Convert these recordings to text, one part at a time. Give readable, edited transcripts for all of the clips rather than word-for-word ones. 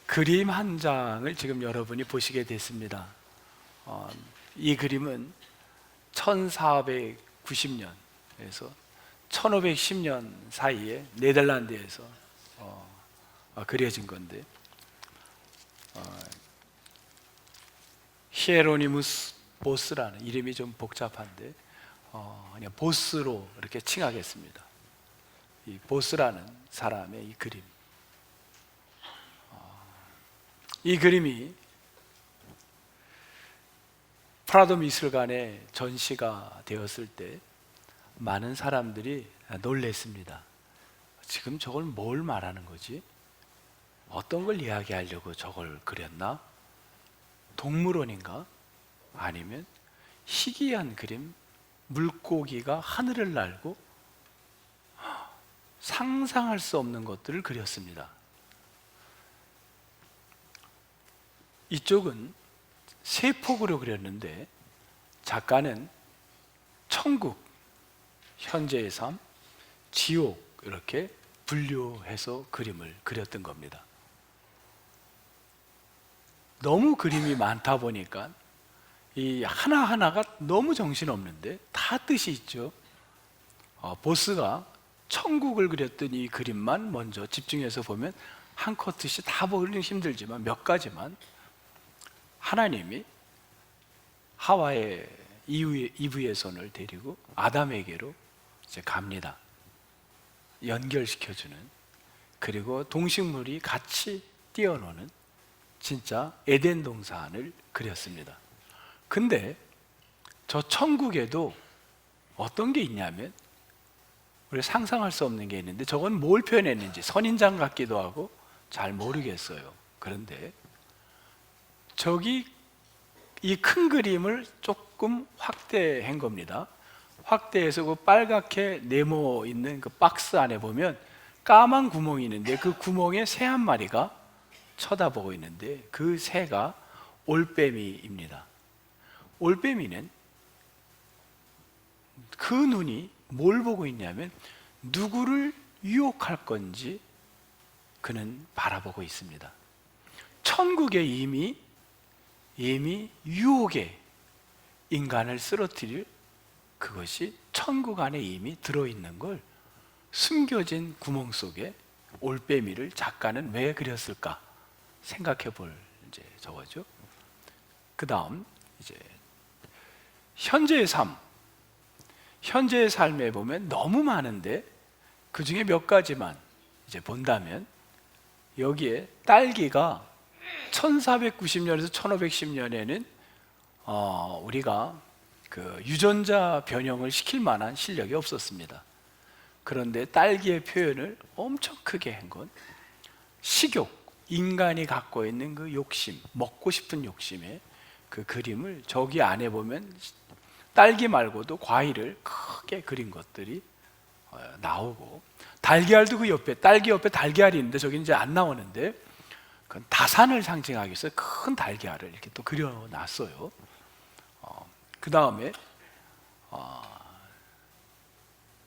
그림 한 장을 지금 여러분이 보시게 됐습니다. 이 그림은 1490년에서 1510년 사이에 네덜란드에서 그려진 건데, 히에로니무스 보스라는 이름이 좀 복잡한데 그냥 보스로 이렇게 칭하겠습니다. 이 보스라는 사람의 이 그림, 이 그림이 프라도 미술관에 전시가 되었을 때 많은 사람들이 놀랬습니다. 지금 저걸 뭘 말하는 거지? 어떤 걸 이야기하려고 저걸 그렸나? 동물원인가? 아니면 희귀한 그림, 물고기가 하늘을 날고 상상할 수 없는 것들을 그렸습니다. 이쪽은 세폭으로 그렸는데 작가는 천국, 현재의 삶, 지옥 이렇게 분류해서 그림을 그렸던 겁니다. 너무 그림이 많다 보니까 이 하나하나가 너무 정신없는데 다 뜻이 있죠. 보스가 천국을 그렸던 이 그림만 먼저 집중해서 보면 한 컷 뜻이 다 보기는 힘들지만 몇 가지만, 하나님이 하와의 이브의 손을 데리고 아담에게로 이제 갑니다. 연결시켜주는, 그리고 동식물이 같이 뛰어노는 진짜 에덴 동산을 그렸습니다. 근데 저 천국에도 어떤 게 있냐면 우리가 상상할 수 없는 게 있는데, 저건 뭘 표현했는지 선인장 같기도 하고 잘 모르겠어요. 그런데 저기 이 큰 그림을 조금 확대한 겁니다. 확대해서 그 빨갛게 네모 있는 그 박스 안에 보면 까만 구멍이 있는데 그 구멍에 새 한 마리가 쳐다보고 있는데 그 새가 올빼미입니다. 올빼미는 그 눈이 뭘 보고 있냐면 누구를 유혹할 건지 그는 바라보고 있습니다. 천국에 이미 유혹에 인간을 쓰러뜨릴 그것이 천국 안에 이미 들어있는 걸 숨겨진 구멍 속에 올빼미를 작가는 왜 그렸을까 생각해 볼 이제 저거죠. 그 다음 이제 현재의 삶, 현재의 삶에 보면 너무 많은데 그 중에 몇 가지만 이제 본다면, 여기에 딸기가 1490년에서 1510년에는 우리가 그 유전자 변형을 시킬 만한 실력이 없었습니다. 그런데 딸기의 표현을 엄청 크게 한 건 식욕, 인간이 갖고 있는 그 욕심, 먹고 싶은 욕심의 그 그림을 저기 안에 보면 딸기 말고도 과일을 크게 그린 것들이 나오고, 달걀도 그 옆에, 딸기 옆에 달걀이 있는데 저기 이제 안 나오는데 그건 다산을 상징하기 위해서 큰 달걀을 이렇게 또 그려놨어요. 그 다음에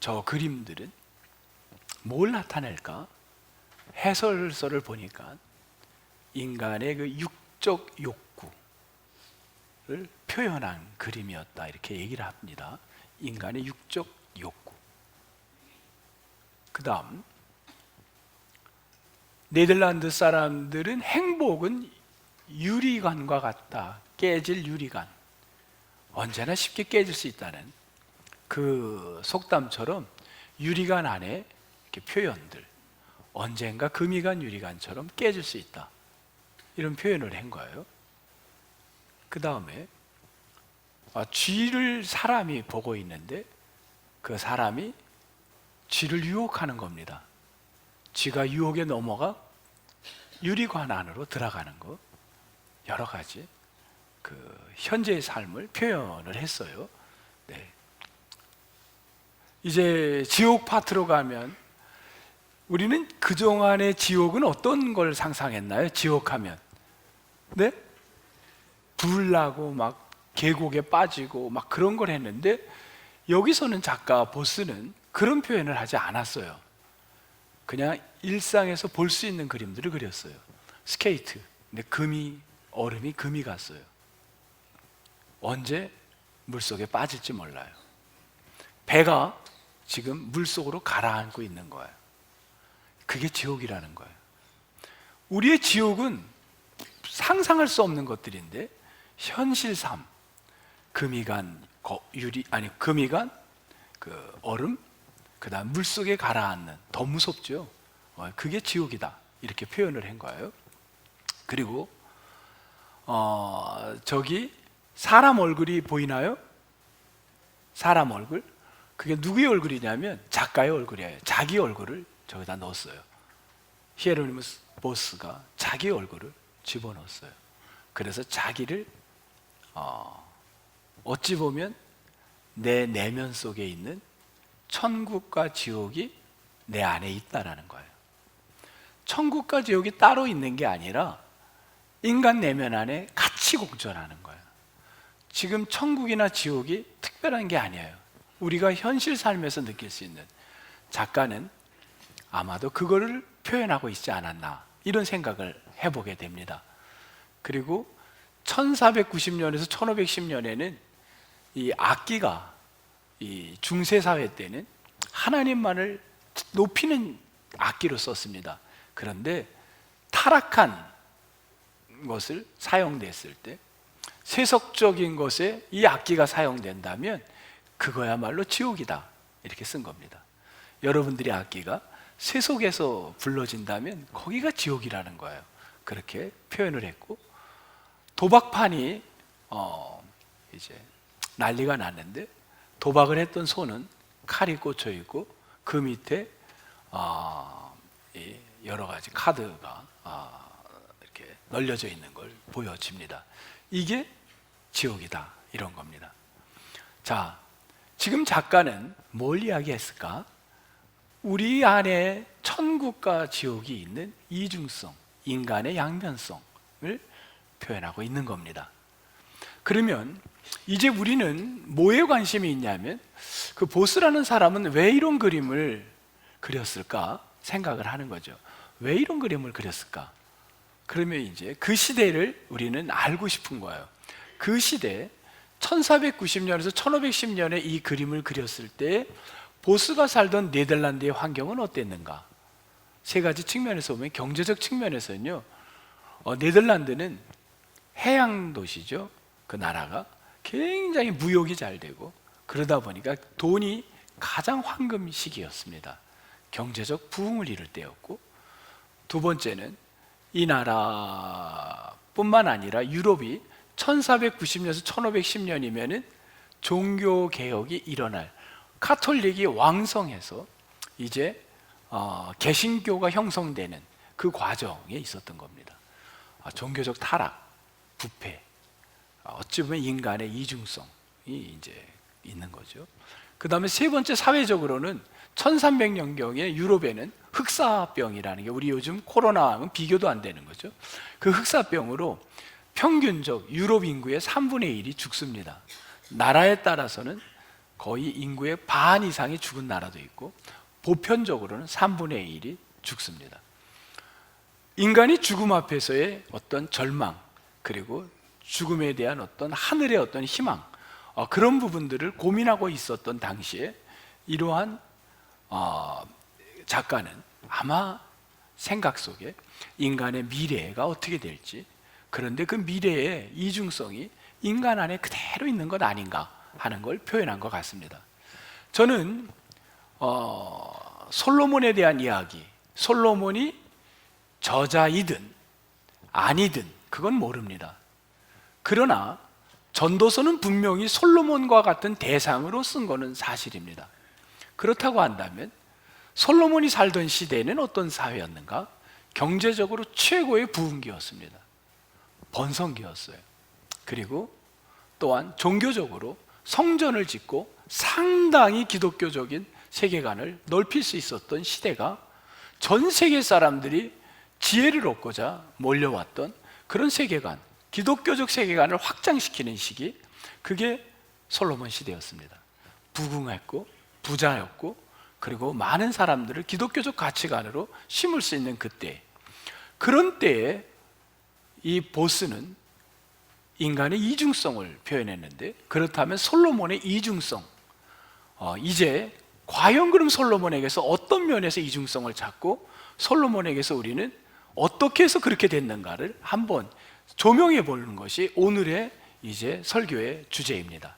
저 그림들은 뭘 나타낼까? 해설서를 보니까 인간의 그 육적 욕구를 표현한 그림이었다 이렇게 얘기를 합니다. 인간의 육적 욕구. 그 다음 네덜란드 사람들은 행복은 유리관과 같다. 깨질 유리관, 언제나 쉽게 깨질 수 있다는 그 속담처럼 유리관 안에 이렇게 표현들, 언젠가 금이간 유리관처럼 깨질 수 있다, 이런 표현을 한 거예요. 그 다음에 쥐를 사람이 보고 있는데 그 사람이 쥐를 유혹하는 겁니다. 쥐가 유혹에 넘어가 유리관 안으로 들어가는 거, 여러 가지 그 현재의 삶을 표현을 했어요. 네. 이제 지옥 파트로 가면 우리는 그동안의 지옥은 어떤 걸 상상했나요? 지옥하면 네? 불나고 막 계곡에 빠지고 막 그런 걸 했는데, 여기서는 작가 보스는 그런 표현을 하지 않았어요. 그냥 일상에서 볼 수 있는 그림들을 그렸어요. 스케이트, 근데 얼음이 금이 갔어요. 언제 물속에 빠질지 몰라요. 배가 지금 물속으로 가라앉고 있는 거예요. 그게 지옥이라는 거예요. 우리의 지옥은 상상할 수 없는 것들인데 현실 삶, 금이 간 그 얼음, 그다음 물속에 가라앉는, 더 무섭죠. 그게 지옥이다, 이렇게 표현을 한 거예요. 그리고 저기 사람 얼굴이 보이나요? 사람 얼굴? 그게 누구의 얼굴이냐면 작가의 얼굴이에요. 자기 얼굴을 저기다 넣었어요. 히에로니무스 보스가 자기 얼굴을 집어넣었어요. 그래서 자기를 어찌 보면 내 내면 속에 있는 천국과 지옥이 내 안에 있다라는 거예요. 천국과 지옥이 따로 있는 게 아니라 인간 내면 안에 같이 공존하는 거예요. 지금 천국이나 지옥이 특별한 게 아니에요. 우리가 현실 삶에서 느낄 수 있는, 작가는 아마도 그거를 표현하고 있지 않았나, 이런 생각을 해보게 됩니다. 그리고 1490년에서 1510년에는 이 악기가, 이 중세사회 때는 하나님만을 높이는 악기로 썼습니다. 그런데 타락한 것을 사용됐을 때, 세속적인 것에 이 악기가 사용된다면 그거야말로 지옥이다, 이렇게 쓴 겁니다. 여러분들의 악기가 세속에서 불러진다면 거기가 지옥이라는 거예요. 그렇게 표현을 했고, 도박판이 이제 난리가 났는데 도박을 했던 손은 칼이 꽂혀 있고 그 밑에 여러 가지 카드가 이렇게 널려져 있는 걸 보여집니다. 이게 지옥이다, 이런 겁니다. 자, 지금 작가는 뭘 이야기했을까? 우리 안에 천국과 지옥이 있는 이중성, 인간의 양면성을 표현하고 있는 겁니다. 그러면 이제 우리는 뭐에 관심이 있냐면, 그 보스라는 사람은 왜 이런 그림을 그렸을까 생각을 하는 거죠. 왜 이런 그림을 그렸을까? 그러면 이제 그 시대를 우리는 알고 싶은 거예요. 그 시대 1490년에서 1510년에 이 그림을 그렸을 때 보스가 살던 네덜란드의 환경은 어땠는가? 세 가지 측면에서 보면, 경제적 측면에서는요, 네덜란드는 해양 도시죠. 그 나라가 굉장히 무역이 잘 되고, 그러다 보니까 돈이 가장 황금 시기였습니다. 경제적 부흥을 이룰 때였고, 두 번째는 이 나라뿐만 아니라 유럽이 1490년에서 1510년이면은 종교 개혁이 일어날, 카톨릭이 왕성해서 이제 개신교가 형성되는 그 과정에 있었던 겁니다. 종교적 타락, 부패, 어찌 보면 인간의 이중성이 이제 있는 거죠. 그 다음에 세 번째, 사회적으로는 1300년경에 유럽에는 흑사병이라는 게, 우리 요즘 코로나와는 비교도 안 되는 거죠. 그 흑사병으로 평균적 유럽 인구의 3분의 1이 죽습니다. 나라에 따라서는 거의 인구의 반 이상이 죽은 나라도 있고, 보편적으로는 3분의 1이 죽습니다. 인간이 죽음 앞에서의 어떤 절망, 그리고 죽음에 대한 어떤 하늘의 어떤 희망, 그런 부분들을 고민하고 있었던 당시에 이러한 작가는 아마 생각 속에 인간의 미래가 어떻게 될지, 그런데 그 미래의 이중성이 인간 안에 그대로 있는 것 아닌가 하는 걸 표현한 것 같습니다. 저는 솔로몬에 대한 이야기, 솔로몬이 저자이든 아니든 그건 모릅니다. 그러나 전도서는 분명히 솔로몬과 같은 대상으로 쓴 거는 사실입니다. 그렇다고 한다면 솔로몬이 살던 시대는 어떤 사회였는가? 경제적으로 최고의 부흥기였습니다. 번성기였어요. 그리고 또한 종교적으로 성전을 짓고 상당히 기독교적인 세계관을 넓힐 수 있었던 시대가, 전 세계 사람들이 지혜를 얻고자 몰려왔던 그런 세계관, 기독교적 세계관을 확장시키는 시기, 그게 솔로몬 시대였습니다. 부궁했고 부자였고, 그리고 많은 사람들을 기독교적 가치관으로 심을 수 있는 그때, 그런 때에 이 보스는 인간의 이중성을 표현했는데, 그렇다면 솔로몬의 이중성, 이제 과연 그럼 솔로몬에게서 어떤 면에서 이중성을 찾고 솔로몬에게서 우리는 어떻게 해서 그렇게 됐는가를 한번 조명해 보는 것이 오늘의 이제 설교의 주제입니다.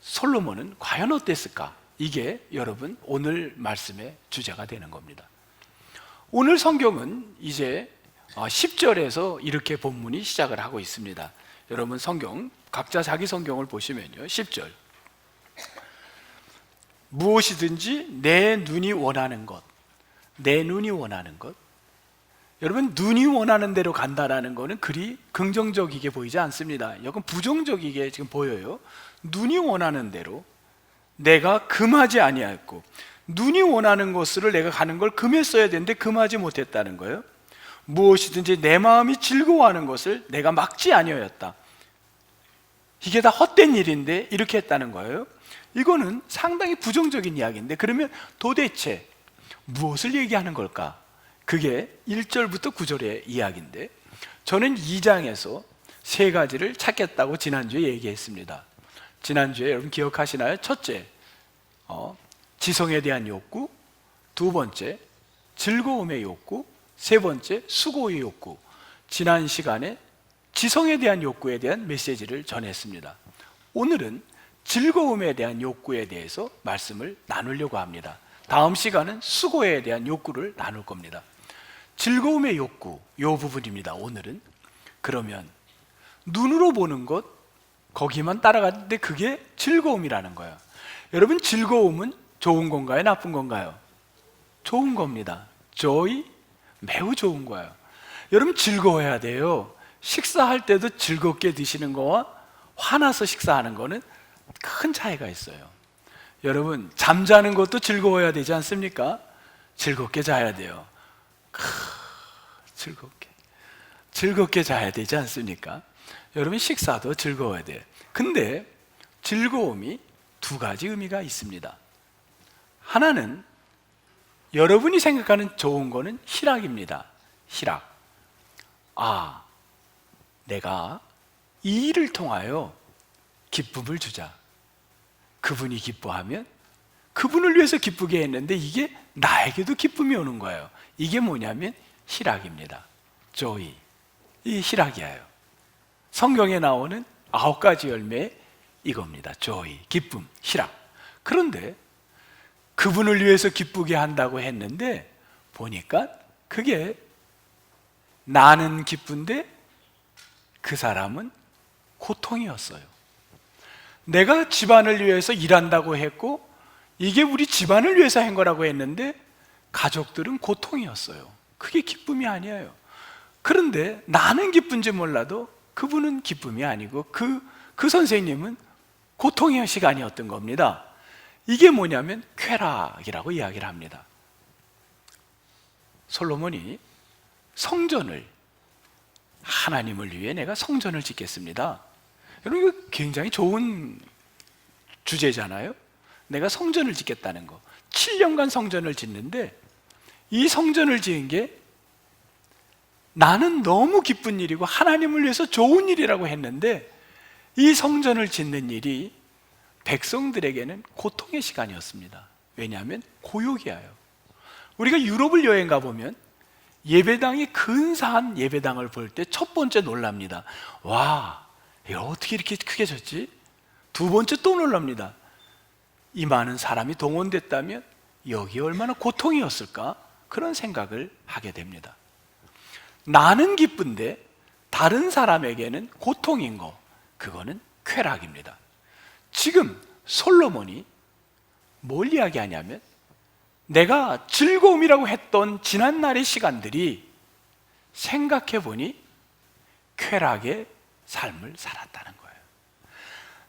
솔로몬은 과연 어땠을까? 이게 여러분 오늘 말씀의 주제가 되는 겁니다. 오늘 성경은 이제 10절에서 이렇게 본문이 시작을 하고 있습니다. 여러분 성경 각자 자기 성경을 보시면요, 10절, 무엇이든지 내 눈이 원하는 것, 내 눈이 원하는 것. 여러분, 눈이 원하는 대로 간다라는 것은 그리 긍정적이게 보이지 않습니다. 약간 부정적이게 지금 보여요. 눈이 원하는 대로 내가 금하지 아니하였고, 눈이 원하는 곳으로 내가 가는 걸 금했어야 되는데 금하지 못했다는 거예요. 무엇이든지 내 마음이 즐거워하는 것을 내가 막지 아니하였다. 이게 다 헛된 일인데 이렇게 했다는 거예요. 이거는 상당히 부정적인 이야기인데, 그러면 도대체 무엇을 얘기하는 걸까? 그게 1절부터 9절의 이야기인데, 저는 2장에서 세 가지를 찾겠다고 지난주에 얘기했습니다. 지난주에 여러분 기억하시나요? 첫째, 지성에 대한 욕구. 두 번째, 즐거움의 욕구. 세 번째, 수고의 욕구. 지난 시간에 지성에 대한 욕구에 대한 메시지를 전했습니다. 오늘은 즐거움에 대한 욕구에 대해서 말씀을 나누려고 합니다. 다음 시간은 수고에 대한 욕구를 나눌 겁니다. 즐거움의 욕구, 이 부분입니다. 오늘은. 그러면 눈으로 보는 것, 거기만 따라갔는데 그게 즐거움이라는 거예요. 여러분, 즐거움은 좋은 건가요? 나쁜 건가요? 좋은 겁니다. joy, 매우 좋은 거예요. 여러분, 즐거워야 돼요. 식사할 때도 즐겁게 드시는 거와 화나서 식사하는 거는 큰 차이가 있어요. 여러분, 잠자는 것도 즐거워야 되지 않습니까? 즐겁게 자야 돼요. 즐겁게 자야 되지 않습니까? 여러분, 식사도 즐거워야 돼요. 근데 즐거움이 두 가지 의미가 있습니다. 하나는 여러분이 생각하는 좋은 거는 희락입니다. 희락. 아, 내가 이 일을 통하여 기쁨을 주자. 그분이 기뻐하면 그분을 위해서 기쁘게 했는데 이게 나에게도 기쁨이 오는 거예요. 이게 뭐냐면 희락입니다. joy. 이 희락이에요. 성경에 나오는 9가지 열매, 이겁니다. joy, 기쁨, 희락. 그런데 그분을 위해서 기쁘게 한다고 했는데 보니까 그게 나는 기쁜데 그 사람은 고통이었어요. 내가 집안을 위해서 일한다고 했고 이게 우리 집안을 위해서 한 거라고 했는데 가족들은 고통이었어요. 그게 기쁨이 아니에요. 그런데 나는 기쁜지 몰라도 그분은 기쁨이 아니고 그 선생님은 고통의 시간이었던 겁니다. 이게 뭐냐면 쾌락이라고 이야기를 합니다. 솔로몬이 성전을, 하나님을 위해 내가 성전을 짓겠습니다. 여러분, 이거 굉장히 좋은 주제잖아요. 내가 성전을 짓겠다는 거. 7년간 성전을 짓는데 이 성전을 지은 게 나는 너무 기쁜 일이고 하나님을 위해서 좋은 일이라고 했는데 이 성전을 짓는 일이 백성들에게는 고통의 시간이었습니다. 왜냐하면 고욕이에요. 우리가 유럽을 여행 가보면 예배당이 근사한 예배당을 볼 때 첫 번째 놀랍니다. 와, 어떻게 이렇게 크게 졌지? 두 번째 또 놀랍니다. 이 많은 사람이 동원됐다면 여기 얼마나 고통이었을까? 그런 생각을 하게 됩니다. 나는 기쁜데 다른 사람에게는 고통인 거, 그거는 쾌락입니다. 지금 솔로몬이 뭘 이야기하냐면 내가 즐거움이라고 했던 지난날의 시간들이 생각해보니 쾌락의 삶을 살았다는 거예요.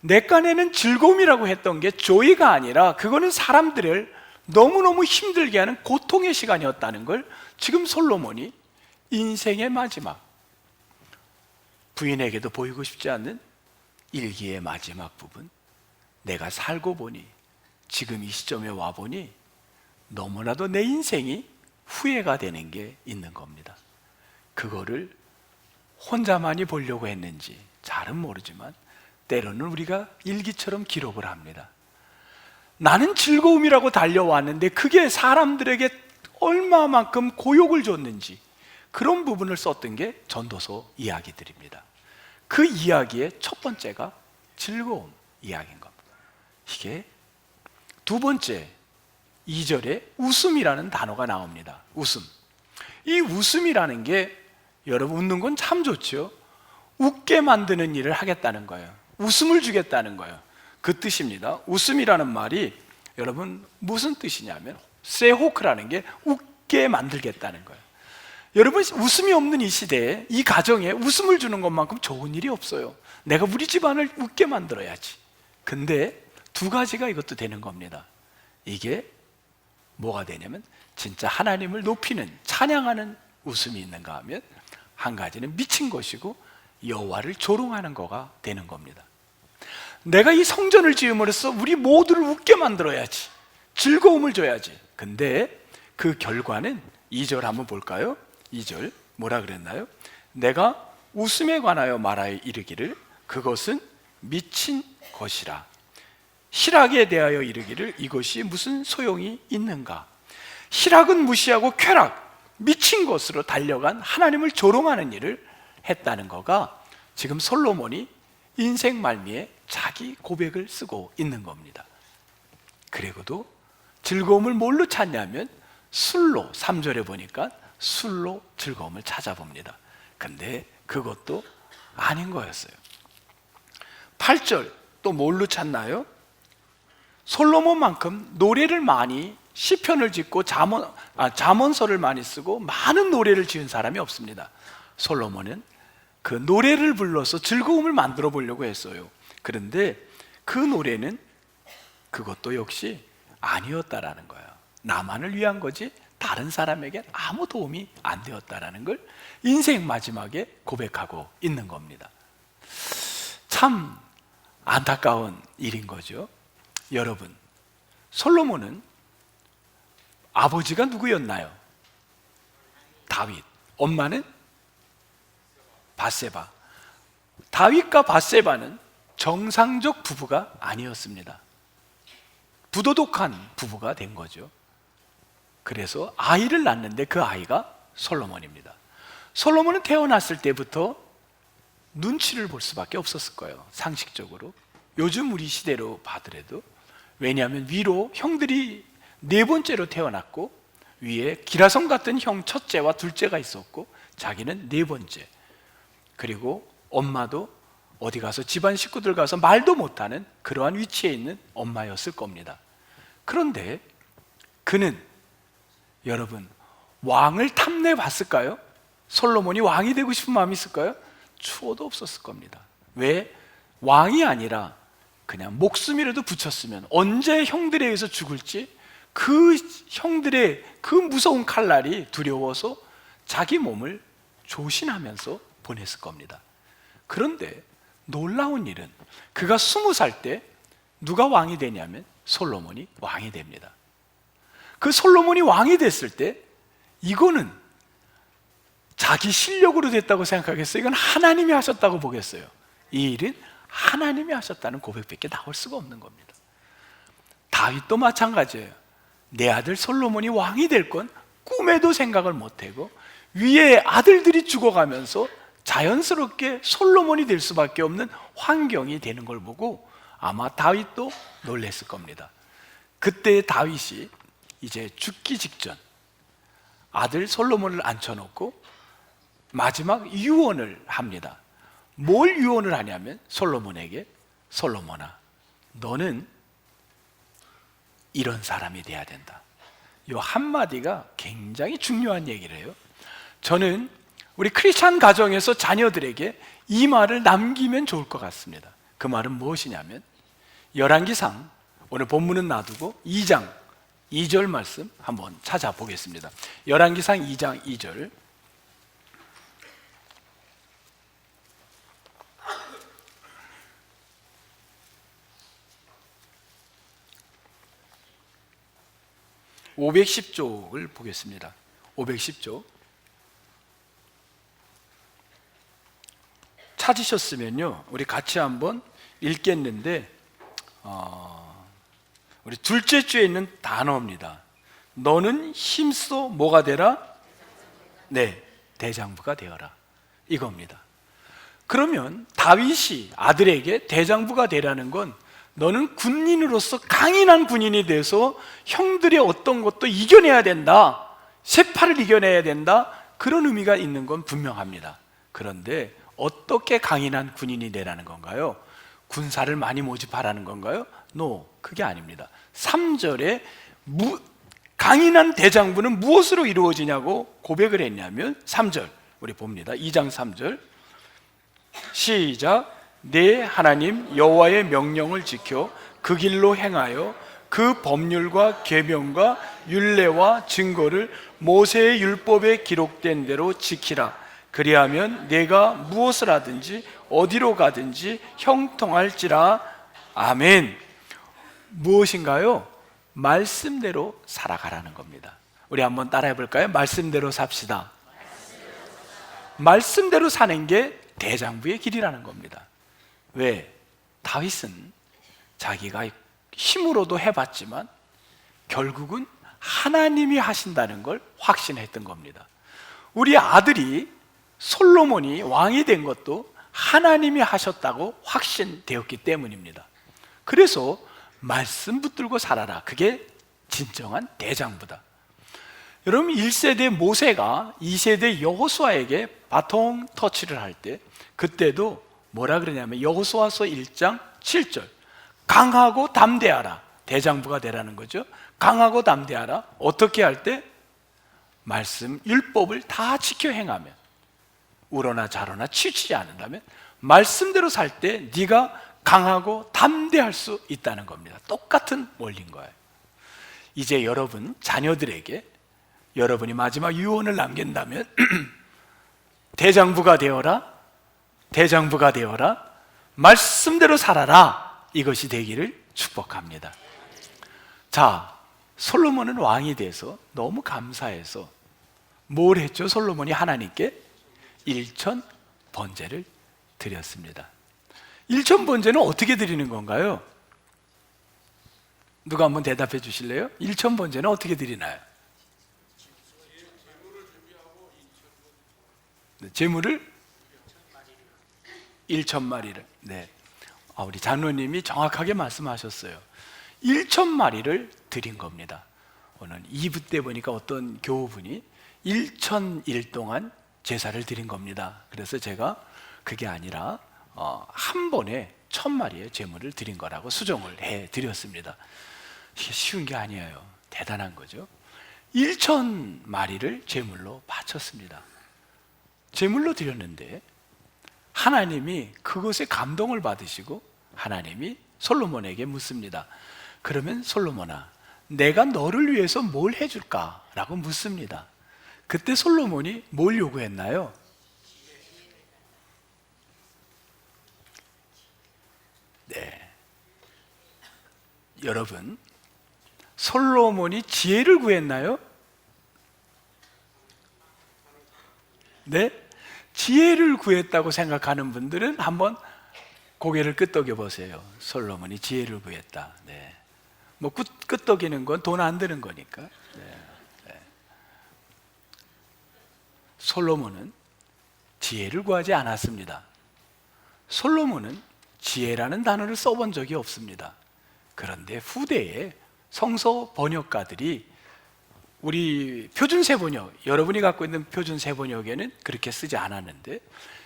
내 깐에는 즐거움이라고 했던 게 조이가 아니라 그거는 사람들을 너무너무 힘들게 하는 고통의 시간이었다는 걸 지금 솔로몬이 인생의 마지막, 부인에게도 보이고 싶지 않는 일기의 마지막 부분, 내가 살고 보니, 지금 이 시점에 와보니 너무나도 내 인생이 후회가 되는 게 있는 겁니다. 그거를 혼자만이 보려고 했는지 잘은 모르지만 때로는 우리가 일기처럼 기록을 합니다. 나는 즐거움이라고 달려왔는데 그게 사람들에게 얼마만큼 고욕을 줬는지 그런 부분을 썼던 게 전도서 이야기들입니다. 그 이야기의 첫 번째가 즐거움 이야기인 겁니다. 이게 두 번째 2절에 웃음이라는 단어가 나옵니다. 웃음. 이 웃음이라는 게 여러분 웃는 건 참 좋죠. 웃게 만드는 일을 하겠다는 거예요. 웃음을 주겠다는 거예요. 그 뜻입니다. 웃음이라는 말이 여러분 무슨 뜻이냐면 세호크라는 게 웃게 만들겠다는 거예요. 여러분 웃음이 없는 이 시대에 이 가정에 웃음을 주는 것만큼 좋은 일이 없어요. 내가 우리 집안을 웃게 만들어야지. 근데 두 가지가 이것도 되는 겁니다. 이게 뭐가 되냐면 진짜 하나님을 높이는 찬양하는 웃음이 있는가 하면 한 가지는 미친 것이고 여호와를 조롱하는 거가 되는 겁니다. 내가 이 성전을 지음으로써 우리 모두를 웃게 만들어야지, 즐거움을 줘야지. 근데 그 결과는 2절 한번 볼까요? 2절 뭐라 그랬나요? 내가 웃음에 관하여 말하여 이르기를 그것은 미친 것이라. 희락에 대하여 이르기를 이것이 무슨 소용이 있는가. 희락은 무시하고 쾌락, 미친 것으로 달려간 하나님을 조롱하는 일을 했다는 거가 지금 솔로몬이 인생 말미에 자기 고백을 쓰고 있는 겁니다. 그리고도 즐거움을 뭘로 찾냐면 술로, 3절에 보니까 술로 즐거움을 찾아봅니다. 근데 그것도 아닌 거였어요. 8절 또 뭘로 찾나요? 솔로몬만큼 노래를 많이 시편을 짓고 잠언서를 많이 쓰고 많은 노래를 지은 사람이 없습니다. 솔로몬은 그 노래를 불러서 즐거움을 만들어 보려고 했어요. 그런데 그 노래는 그것도 역시 아니었다라는 거예요. 나만을 위한 거지 다른 사람에겐 아무 도움이 안 되었다라는 걸 인생 마지막에 고백하고 있는 겁니다. 참 안타까운 일인 거죠. 여러분, 솔로몬은 아버지가 누구였나요? 다윗. 엄마는 밧세바. 다윗과 밧세바는 정상적 부부가 아니었습니다. 부도덕한 부부가 된 거죠. 그래서 아이를 낳는데 그 아이가 솔로몬입니다. 솔로몬은 태어났을 때부터 눈치를 볼 수밖에 없었을 거예요. 상식적으로. 요즘 우리 시대로 봐더라도. 왜냐하면 위로 형들이 네 번째로 태어났고 위에 기라성 같은 형 첫째와 둘째가 있었고 자기는 네 번째. 그리고 엄마도 어디 가서 집안 식구들 가서 말도 못하는 그러한 위치에 있는 엄마였을 겁니다. 그런데 그는 여러분 왕을 탐내 봤을까요? 솔로몬이 왕이 되고 싶은 마음이 있을까요? 추호도 없었을 겁니다. 왜? 왕이 아니라 그냥 목숨이라도 붙였으면 언제 형들에 의해서 죽을지 그 형들의 그 무서운 칼날이 두려워서 자기 몸을 조신하면서 보냈을 겁니다. 그런데 놀라운 일은 그가 20살 때 누가 왕이 되냐면 솔로몬이 왕이 됩니다. 그 솔로몬이 왕이 됐을 때 이거는 자기 실력으로 됐다고 생각하겠어요? 이건 하나님이 하셨다고 보겠어요? 이 일은 하나님이 하셨다는 고백밖에 나올 수가 없는 겁니다. 다윗도 마찬가지예요. 내 아들 솔로몬이 왕이 될 건 꿈에도 생각을 못하고 위에 아들들이 죽어가면서 자연스럽게 솔로몬이 될 수밖에 없는 환경이 되는 걸 보고 아마 다윗도 놀랐을 겁니다. 그때 다윗이 이제 죽기 직전 아들 솔로몬을 앉혀놓고 마지막 유언을 합니다. 뭘 유언을 하냐면 솔로몬에게 솔로몬아 너는 이런 사람이 돼야 된다. 이 한마디가 굉장히 중요한 얘기를 해요. 저는 우리 크리스찬 가정에서 자녀들에게 이 말을 남기면 좋을 것 같습니다. 그 말은 무엇이냐면 열왕기상 오늘 본문은 놔두고 2장 2절 말씀 한번 찾아보겠습니다. 열왕기상 2장 2절 510쪽을 보겠습니다. 510쪽 찾으셨으면요, 우리 같이 한번 읽겠는데, 우리 둘째 주에 있는 단어입니다. 너는 힘써 뭐가 되라? 네, 대장부가 되어라, 이겁니다. 그러면 다윗이 아들에게 대장부가 되라는 건 너는 군인으로서 강인한 군인이 돼서 형들의 어떤 것도 이겨내야 된다, 세파를 이겨내야 된다, 그런 의미가 있는 건 분명합니다. 그런데 어떻게 강인한 군인이 되라는 건가요? 군사를 많이 모집하라는 건가요? 그게 아닙니다. 3절에 강인한 대장부는 무엇으로 이루어지냐고 고백을 했냐면 3절 우리 봅니다. 2장 3절 시작. 내 하나님 여호와의 명령을 지켜 그 길로 행하여 그 법률과 계명과 율례와 증거를 모세의 율법에 기록된 대로 지키라. 그리하면 내가 무엇을 하든지 어디로 가든지 형통할지라. 아멘. 무엇인가요? 말씀대로 살아가라는 겁니다. 우리 한번 따라해 볼까요? 말씀대로 삽시다. 말씀대로 사는 게 대장부의 길이라는 겁니다. 왜? 다윗은 자기가 힘으로도 해봤지만 결국은 하나님이 하신다는 걸 확신했던 겁니다. 우리 아들이 솔로몬이 왕이 된 것도 하나님이 하셨다고 확신되었기 때문입니다. 그래서 말씀 붙들고 살아라, 그게 진정한 대장부다. 여러분, 1세대 모세가 2세대 여호수아에게 바통 터치를 할 때 그때도 뭐라 그러냐면 여호수아서 1장 7절 강하고 담대하라, 대장부가 되라는 거죠. 강하고 담대하라. 어떻게 할 때? 말씀 율법을 다 지켜 행하면, 우러나 좌로나 치우치지 않는다면, 말씀대로 살 때 네가 강하고 담대할 수 있다는 겁니다. 똑같은 원리인 거예요. 이제 여러분 자녀들에게 여러분이 마지막 유언을 남긴다면 대장부가 되어라, 대장부가 되어라, 말씀대로 살아라, 이것이 되기를 축복합니다. 자, 솔로몬은 왕이 돼서 너무 감사해서 뭘 했죠? 솔로몬이 하나님께 1천 번제를 드렸습니다. 1천 번제는 어떻게 드리는 건가요? 누가 한번 대답해 주실래요? 1천 번제는 어떻게 드리나요? 제물을 1천 마리를. 네. 우리 장로님이 정확하게 말씀하셨어요. 1천 마리를 드린 겁니다. 오늘 2부 때 보니까 어떤 교우분이 1,000일 동안 제사를 드린 겁니다. 그래서 제가 그게 아니라 한 번에 1,000마리의 제물을 드린 거라고 수정을 해드렸습니다. 이게 쉬운 게 아니에요. 대단한 거죠. 1,000마리를 제물로 바쳤습니다. 제물로 드렸는데 하나님이 그것에 감동을 받으시고 하나님이 솔로몬에게 묻습니다. 그러면 솔로몬아, 내가 너를 위해서 뭘 해줄까? 라고 묻습니다. 그때 솔로몬이 뭘 요구했나요? 네, 여러분, 솔로몬이 지혜를 구했나요? 네? 지혜를 구했다고 생각하는 분들은 한번 고개를 끄덕여 보세요. 솔로몬이 지혜를 구했다. 네. 뭐 끄덕이는 건 돈 안 드는 거니까. 네. 네. 솔로몬은 지혜를 구하지 않았습니다. 솔로몬은 지혜라는 단어를 써본 적이 없습니다. 그런데 후대에 성서 번역가들이 우리 표준 세번역, 여러분이 갖고 있는 표준 세번역에는 그렇게 쓰지 않았는데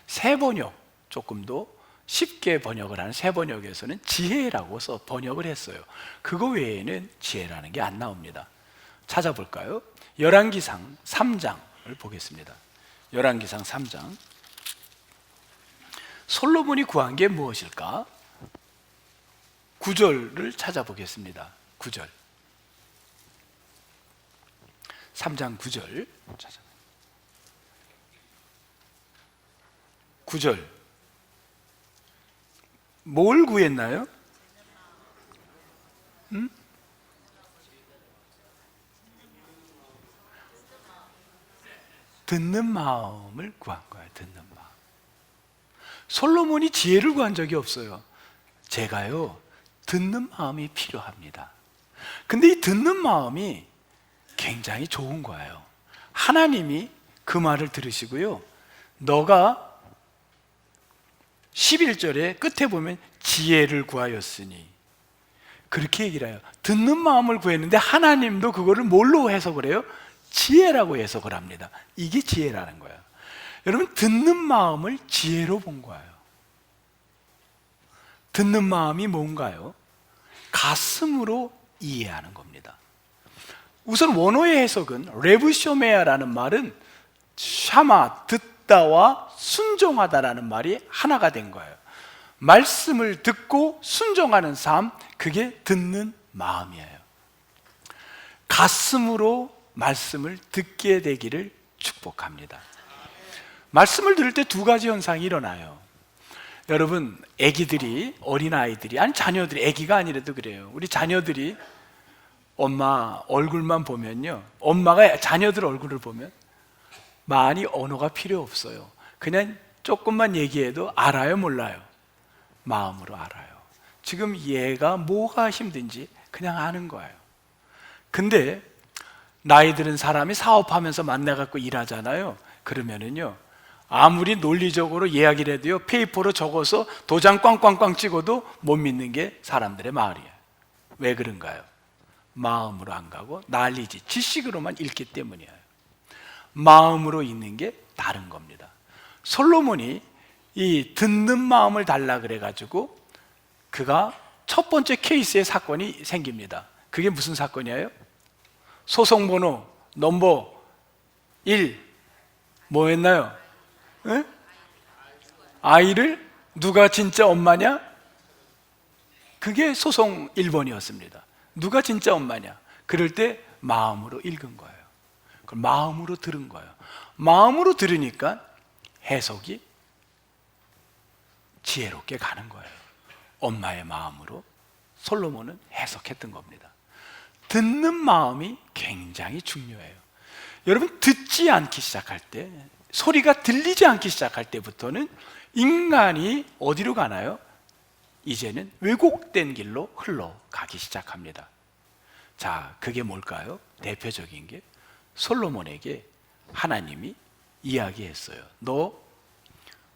세번역, 조금 더 쉽게 번역을 하는 세번역에서는 지혜라고 써 번역을 했어요. 그거 외에는 지혜라는 게 안 나옵니다. 찾아볼까요? 열왕기상 3장을 보겠습니다. 열왕기상 3장. 솔로몬이 구한 게 무엇일까? 9절을 찾아보겠습니다. 9절. 3장 9절 찾아봐요. 9절. 뭘 구했나요? 듣는 마음을 구한 거예요. 듣는 마음. 솔로몬이 지혜를 구한 적이 없어요. 제가요, 듣는 마음이 필요합니다. 근데 이 듣는 마음이 굉장히 좋은 거예요. 하나님이 그 말을 들으시고요, 너가 11절에 끝에 보면 지혜를 구하였으니, 그렇게 얘기를 해요. 듣는 마음을 구했는데 하나님도 그거를 뭘로 해석을 해요? 지혜라고 해석을 합니다. 이게 지혜라는 거예요. 여러분, 듣는 마음을 지혜로 본 거예요. 듣는 마음이 뭔가요? 가슴으로 이해하는 겁니다. 우선 원어의 해석은 레브쇼메아라는 말은 샤마, 듣다와 순종하다라는 말이 하나가 된 거예요. 말씀을 듣고 순종하는 삶, 그게 듣는 마음이에요. 가슴으로 말씀을 듣게 되기를 축복합니다. 말씀을 들을 때 두 가지 현상이 일어나요. 여러분, 아기들이, 어린아이들이, 아니 자녀들이, 아기가 아니라도 그래요. 우리 자녀들이 엄마 얼굴만 보면요, 엄마가 자녀들 얼굴을 보면 많이 언어가 필요 없어요. 그냥 조금만 얘기해도 알아요, 몰라요? 마음으로 알아요. 지금 얘가 뭐가 힘든지 그냥 아는 거예요. 근데 나이 들은 사람이 사업하면서 만나갖고 일하잖아요. 그러면은요, 아무리 논리적으로 이야기를 해도요, 페이퍼로 적어서 도장 꽝꽝꽝 찍어도 못 믿는 게 사람들의 말이에요. 왜 그런가요? 마음으로 안 가고 난리지, 지식으로만 읽기 때문이에요. 마음으로 읽는 게 다른 겁니다. 솔로몬이 이 듣는 마음을 달라 그래가지고 그가 첫 번째 케이스의 사건이 생깁니다. 그게 무슨 사건이에요? 소송번호 넘버 1 뭐였나요? 에? 아이를 누가 진짜 엄마냐? 그게 소송 1번이었습니다. 누가 진짜 엄마냐? 그럴 때 마음으로 읽은 거예요. 그걸 마음으로 들은 거예요. 마음으로 들으니까 해석이 지혜롭게 가는 거예요. 엄마의 마음으로 솔로몬은 해석했던 겁니다. 듣는 마음이 굉장히 중요해요. 여러분, 듣지 않기 시작할 때, 소리가 들리지 않기 시작할 때부터는 인간이 어디로 가나요? 이제는 왜곡된 길로 흘러가기 시작합니다. 자, 그게 뭘까요? 대표적인 게 솔로몬에게 하나님이 이야기했어요. 너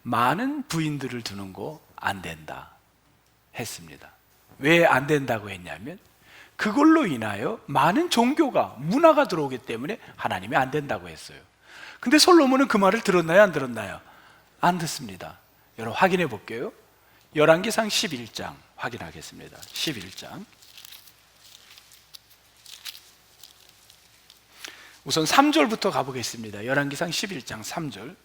많은 부인들을 두는 거 안 된다 했습니다. 왜 안 된다고 했냐면 그걸로 인하여 많은 종교가, 문화가 들어오기 때문에 하나님이 안 된다고 했어요. 근데 솔로몬은 그 말을 들었나요, 안 들었나요? 안 듣습니다. 여러분 확인해 볼게요. 열왕기상 11장 확인하겠습니다. 11장. 우선 3절부터 가보겠습니다. 열왕기상 11장 3절.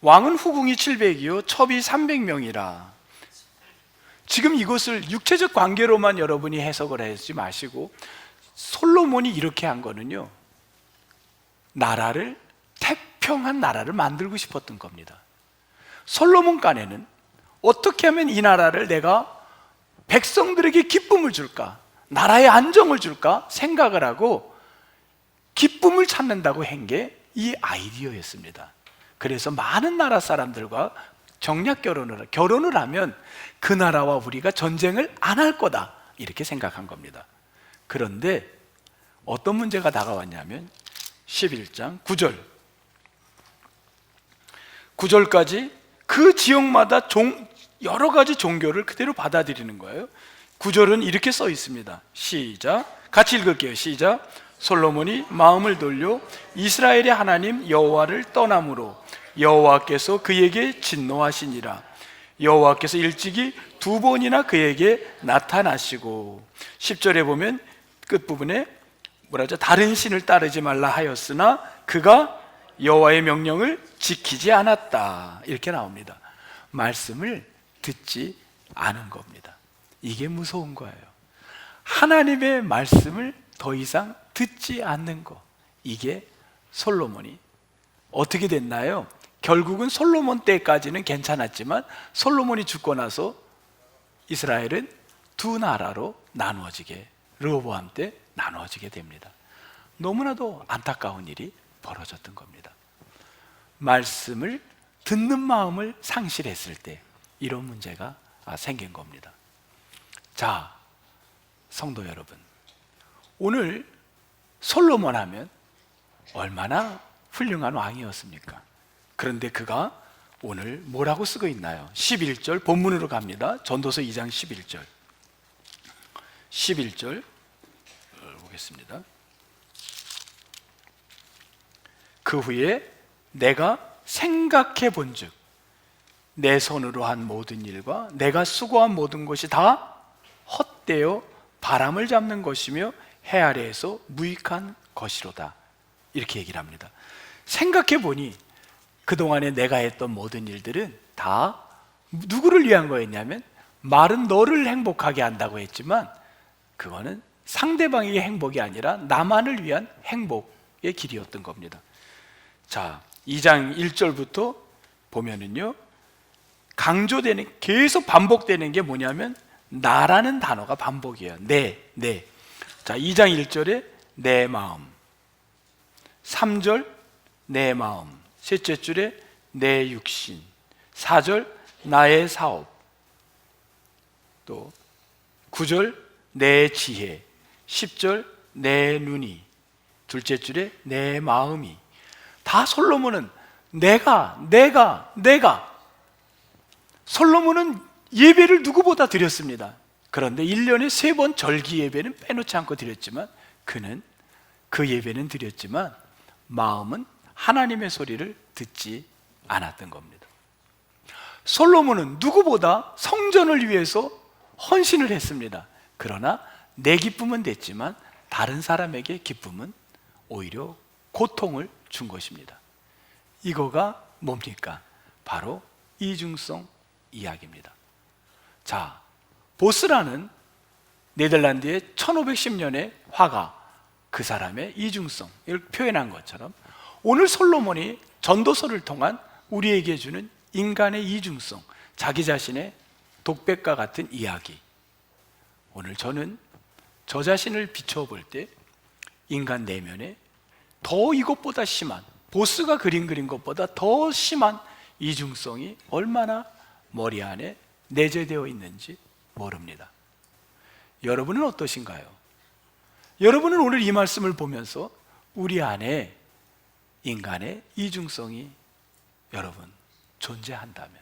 왕은 후궁이 700이요 첩이 300명이라. 지금 이것을 육체적 관계로만 여러분이 해석을 하지 마시고, 솔로몬이 이렇게 한 거는요, 나라를, 태평한 나라를 만들고 싶었던 겁니다. 솔로몬 간에는 어떻게 하면 이 나라를 내가 백성들에게 기쁨을 줄까, 나라에 안정을 줄까 생각을 하고 기쁨을 찾는다고 한 게 이 아이디어였습니다. 그래서 많은 나라 사람들과 정략 결혼을 하면 그 나라와 우리가 전쟁을 안 할 거다, 이렇게 생각한 겁니다. 그런데 어떤 문제가 다가왔냐면 11장 9절까지 그 지역마다 여러 가지 종교를 그대로 받아들이는 거예요. 9절은 이렇게 써 있습니다. 시작, 같이 읽을게요. 시작. 솔로몬이 마음을 돌려 이스라엘의 하나님 여호와를 떠남으로 여호와께서 그에게 진노하시니라. 여호와께서 일찍이 2번이나 그에게 나타나시고, 10절에 보면 끝부분에 다른 신을 따르지 말라 하였으나 그가 여호와의 명령을 지키지 않았다, 이렇게 나옵니다. 말씀을 듣지 않은 겁니다. 이게 무서운 거예요. 하나님의 말씀을 더 이상 듣지 않는 거, 이게 솔로몬이 어떻게 됐나요? 결국은 솔로몬 때까지는 괜찮았지만 솔로몬이 죽고 나서 이스라엘은 두 나라로 나누어지게, 르호보암 때 나누어지게 됩니다. 너무나도 안타까운 일이 벌어졌던 겁니다. 말씀을 듣는 마음을 상실했을 때 이런 문제가 생긴 겁니다. 자, 성도 여러분, 오늘 솔로몬 하면 얼마나 훌륭한 왕이었습니까? 그런데 그가 오늘 뭐라고 쓰고 있나요? 11절 본문으로 갑니다. 전도서 2장 11절 11절 보겠습니다. 그 후에 내가 생각해 본즉 내 손으로 한 모든 일과 내가 수고한 모든 것이 다 헛되어 바람을 잡는 것이며 해 아래에서 무익한 것이로다. 이렇게 얘기를 합니다. 생각해 보니 그동안에 내가 했던 모든 일들은 다 누구를 위한 거였냐면, 말은 너를 행복하게 한다고 했지만 그거는 상대방에게 행복이 아니라 나만을 위한 행복의 길이었던 겁니다. 자, 2장 1절부터 보면은요, 강조되는, 계속 반복되는 게 뭐냐면 나라는 단어가 반복이에요. 내. 자, 2장 1절에 내 마음, 3절 내 마음, 셋째 줄에 내 육신, 4절 나의 사업, 또 9절 내 지혜, 10절 내 눈이, 둘째 줄에 내 마음이. 다 솔로몬은 내가. 솔로몬은 예배를 누구보다 드렸습니다. 그런데 1년에 3번 절기 예배는 빼놓지 않고 드렸지만 그는 그 예배는 드렸지만 마음은 하나님의 소리를 듣지 않았던 겁니다. 솔로몬은 누구보다 성전을 위해서 헌신을 했습니다. 그러나 내 기쁨은 됐지만 다른 사람에게 기쁨은 오히려 고통을 준 것입니다. 이거가 뭡니까? 바로 이중성 이야기입니다. 자, 보스라는 네덜란드의 1510년의 화가 그 사람의 이중성을 표현한 것처럼 오늘 솔로몬이 전도서를 통한 우리에게 주는 인간의 이중성, 자기 자신의 독백과 같은 이야기. 오늘 저는 저 자신을 비춰볼 때 인간 내면에 더 이것보다 심한, 보스가 그린 것보다 더 심한 이중성이 얼마나 머리 안에 내재되어 있는지 모릅니다. 여러분은 어떠신가요? 여러분은 오늘 이 말씀을 보면서 우리 안에 인간의 이중성이 여러분 존재한다면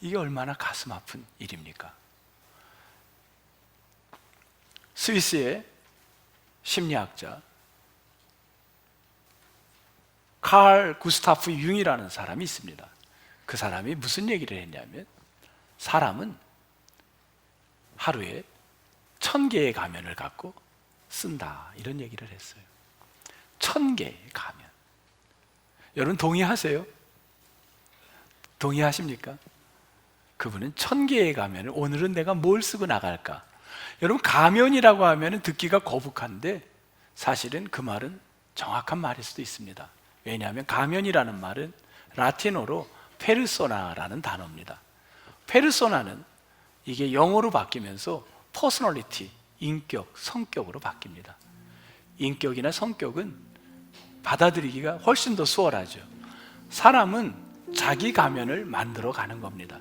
이게 얼마나 가슴 아픈 일입니까? 스위스의 심리학자 칼 구스타프 융이라는 사람이 있습니다. 그 사람이 무슨 얘기를 했냐면, 사람은 하루에 1000개의 가면을 갖고 쓴다, 이런 얘기를 했어요. 1000개의 가면. 여러분 동의하세요? 동의하십니까? 그분은 1000개의 가면을, 오늘은 내가 뭘 쓰고 나갈까? 여러분, 가면이라고 하면 듣기가 거북한데 사실은 그 말은 정확한 말일 수도 있습니다. 왜냐하면 가면이라는 말은 라틴어로 페르소나라는 단어입니다. 페르소나는 이게 영어로 바뀌면서 퍼스널리티, 인격, 성격으로 바뀝니다. 인격이나 성격은 받아들이기가 훨씬 더 수월하죠. 사람은 자기 가면을 만들어 가는 겁니다.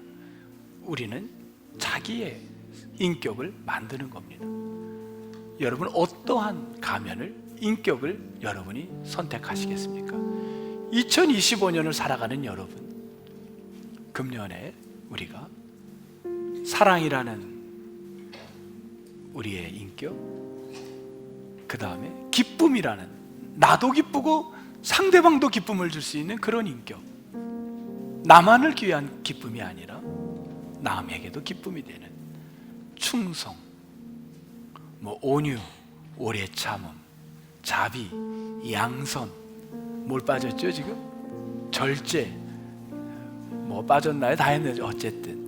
우리는 자기의 인격을 만드는 겁니다. 여러분, 어떠한 가면을, 인격을 여러분이 선택하시겠습니까? 2025년을 살아가는 여러분, 금년에 우리가 사랑이라는 우리의 인격, 그 다음에 기쁨이라는, 나도 기쁘고 상대방도 기쁨을 줄 수 있는 그런 인격, 나만을 위한 기쁨이 아니라 남에게도 기쁨이 되는 충성, 온유, 오래 참음, 자비, 양선, 뭘 빠졌죠 지금? 절제, 빠졌나요? 다 했는데 어쨌든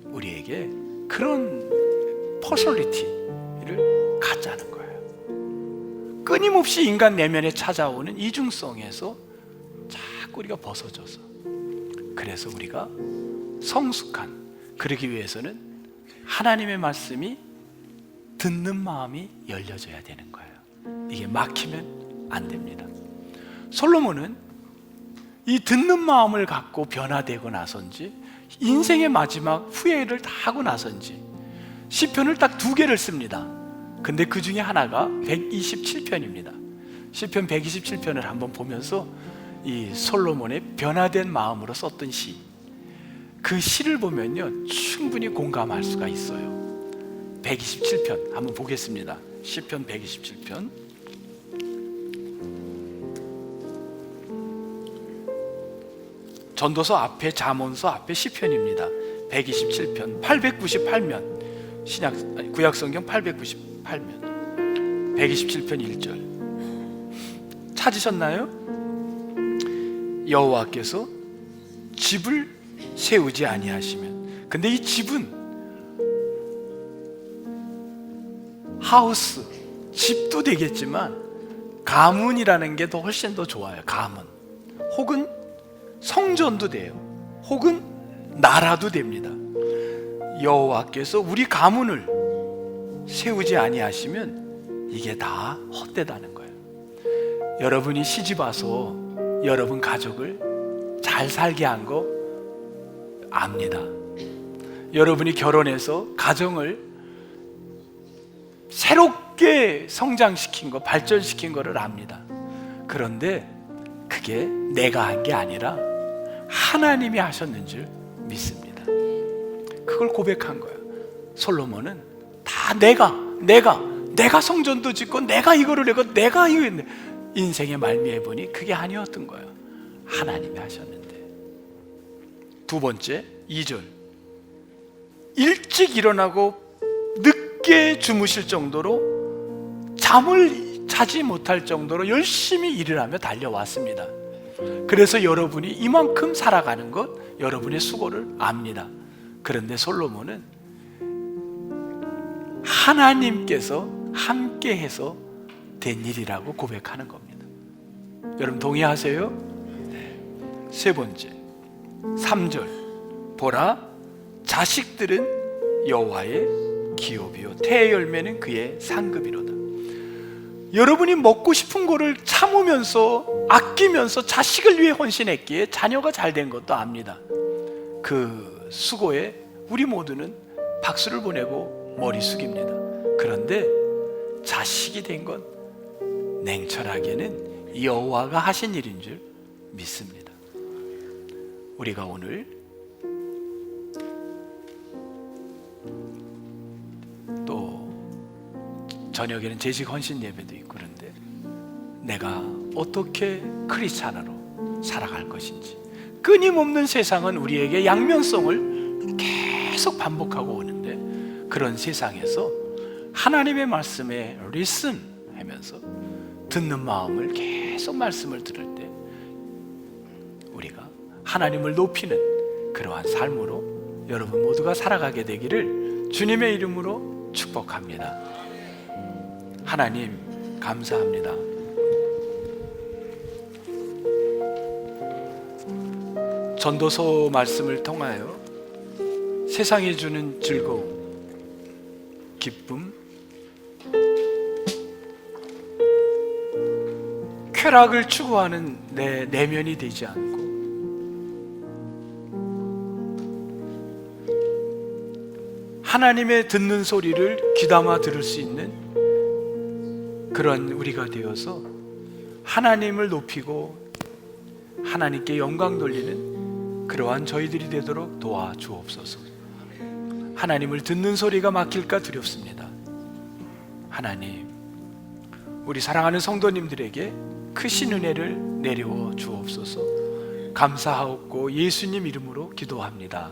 우리에게 그런 퍼스널리티를 갖자는 거예요. 끊임없이 인간 내면에 찾아오는 이중성에서 자꾸 우리가 벗어져서, 그래서 우리가 성숙한, 그러기 위해서는 하나님의 말씀이 듣는 마음이 열려져야 되는 거예요. 이게 막히면 안 됩니다. 솔로몬은 이 듣는 마음을 갖고 변화되고 나선지, 인생의 마지막 후회를 다 하고 나선지 시편을 딱 2개를 씁니다. 근데 그 중에 하나가 127편입니다. 시편 127편을 한번 보면서 이 솔로몬의 변화된 마음으로 썼던 시, 그 시를 보면요 충분히 공감할 수가 있어요. 127편 한번 보겠습니다. 시편 127편 전도서 앞에, 잠언서 앞에 시편입니다. 127편 898면, 구약성경 898면 127편 1절 찾으셨나요? 여호와께서 집을 세우지 아니하시면. 근데 이 집은 하우스, 집도 되겠지만 가문이라는 게 더 훨씬 더 좋아요. 가문, 혹은 성전도 돼요. 혹은 나라도 됩니다. 여호와께서 우리 가문을 세우지 아니하시면 이게 다 헛되다는 거예요. 여러분이 시집 와서 여러분 가족을 잘 살게 한 거 압니다. 여러분이 결혼해서 가정을 새롭게 성장시킨 거, 발전시킨 거를 압니다. 그런데 그게 내가 한 게 아니라 하나님이 하셨는 줄 믿습니다. 그걸 고백한 거야. 솔로몬은 다 내가 성전도 짓고 내가 이거를 내고 내가 이거 했는데, 인생의 말미에 보니 그게 아니었던 거예요. 하나님이 하셨는데. 2번째 2절 일찍 일어나고 늦게 주무실 정도로 잠을 자지 못할 정도로 열심히 일을 하며 달려왔습니다. 그래서 여러분이 이만큼 살아가는 것, 여러분의 수고를 압니다. 그런데 솔로몬은 하나님께서 함께해서 된 일이라고 고백하는 겁니다. 여러분 동의하세요? 네. 3번째 3절 보라, 자식들은 여호와의 기업이요 태의 열매는 그의 상급이로다. 여러분이 먹고 싶은 거를 참으면서 아끼면서 자식을 위해 헌신했기에 자녀가 잘 된 것도 압니다. 그 수고에 우리 모두는 박수를 보내고 머리 숙입니다. 그런데 자식이 된 건 냉철하게는 여호와가 하신 일인 줄 믿습니다. 우리가 오늘 또 저녁에는 재직 헌신 예배도 있고, 그런데 내가 어떻게 크리스찬으로 살아갈 것인지, 끊임없는 세상은 우리에게 양면성을 계속 반복하고 오는데, 그런 세상에서 하나님의 말씀에 listen 하면서 듣는 마음을 계속 말씀을 들을 때 우리가 하나님을 높이는 그러한 삶으로 여러분 모두가 살아가게 되기를 주님의 이름으로 축복합니다. 하나님 감사합니다. 전도서 말씀을 통하여 세상이 주는 즐거움, 기쁨, 쾌락을 추구하는 내 내면이 되지 않고 하나님의 듣는 소리를 귀담아 들을 수 있는 그런 우리가 되어서 하나님을 높이고 하나님께 영광 돌리는 그러한 저희들이 되도록 도와주옵소서. 하나님을 듣는 소리가 막힐까 두렵습니다. 하나님, 우리 사랑하는 성도님들에게 크신 은혜를 내려 주옵소서. 감사하옵고 예수님 이름으로 기도합니다.